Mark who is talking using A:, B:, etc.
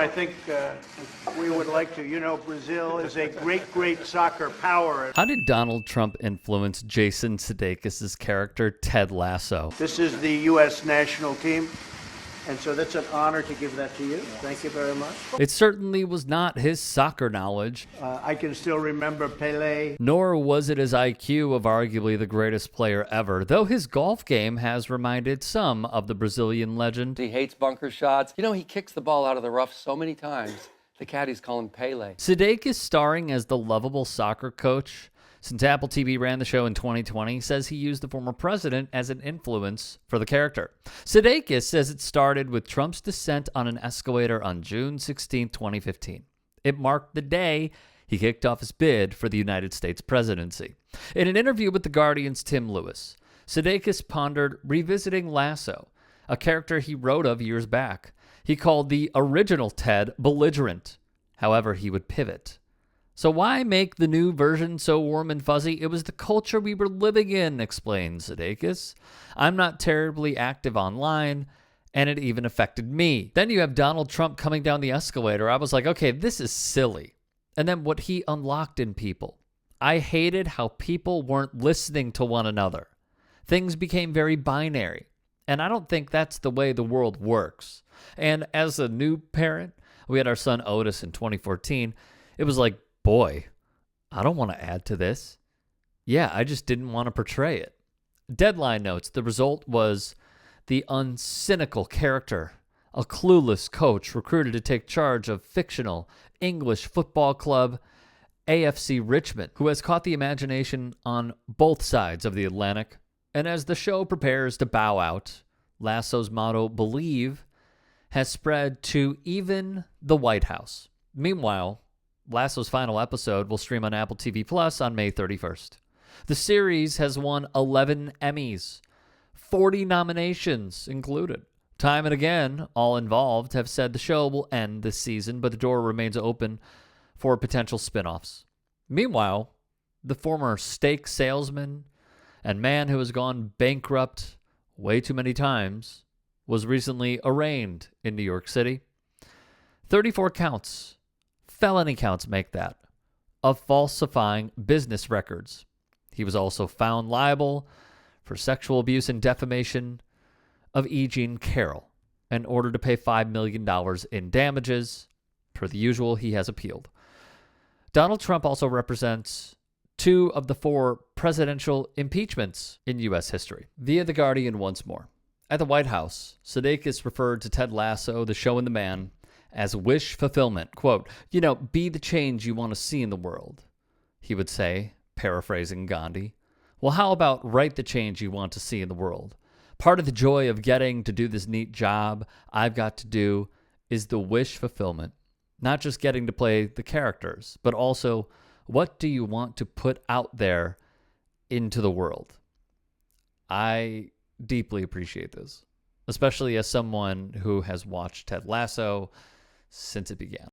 A: I think we would like to. You know, Brazil is a great, great soccer power.
B: How did Donald Trump influence Jason Sudeikis' character, Ted Lasso?
A: This is the U.S. national team, and so that's an honor to give that to you. Thank you very much.
B: It certainly was not his soccer knowledge,
A: I can still remember Pelé.
B: nor was it his IQ of arguably the greatest player ever, though his golf game has reminded some of the Brazilian legend.
C: He hates bunker shots. You know, he kicks the ball out of the rough so many times, the caddies call him Pele.
B: Sudeikis, starring as the lovable soccer coach, since Apple TV ran the show in 2020, says he used the former president as an influence for the character. Sudeikis says it started with Trump's descent on an escalator on June 16, 2015. It marked the day he kicked off his bid for the United States presidency. In an interview with The Guardian's Tim Lewis, Sudeikis pondered revisiting Lasso, a character he wrote of years back. He called the original Ted belligerent. However, he would pivot. So why make the new version so warm and fuzzy? It was the culture we were living in, explains Sudeikis. I'm not terribly active online, and it even affected me. Then you have Donald Trump coming down the escalator. I was like, okay, this is silly. And then what he unlocked in people. I hated how people weren't listening to one another. Things became very binary. And I don't think that's the way the world works. And as a new parent, we had our son Otis in 2014. It was like, boy, I don't want to add to this. Yeah, I just didn't want to portray it. Deadline notes the result was the uncynical character, a clueless coach recruited to take charge of fictional English football club AFC Richmond, who has caught the imagination on both sides of the Atlantic. And as the show prepares to bow out, Lasso's motto, believe, has spread to even the White House. Meanwhile, Lasso's final episode will stream on Apple TV Plus on May 31st. The series has won 11 Emmys, 40 nominations included. Time and again, all involved have said the show will end this season, but the door remains open for potential spin-offs. Meanwhile, the former steak salesman and man who has gone bankrupt way too many times was recently arraigned in New York City. 34 counts. Felony counts make that, of falsifying business records. He was also found liable for sexual abuse and defamation of E. Jean Carroll and ordered to pay $5 million in damages. Per the usual, he has appealed. Donald Trump also represents 2 of the 4 presidential impeachments in U.S. history. Via The Guardian once more. At the White House, Sudeikis referred to Ted Lasso, the show and the man, as wish fulfillment. Quote, be the change you want to see in the world, he would say, paraphrasing Gandhi. Well, how about write the change you want to see in the world? Part of the joy of getting to do this neat job I've got to do is the wish fulfillment. Not just getting to play the characters, but also what do you want to put out there into the world? I deeply appreciate this, especially as someone who has watched Ted Lasso since it began.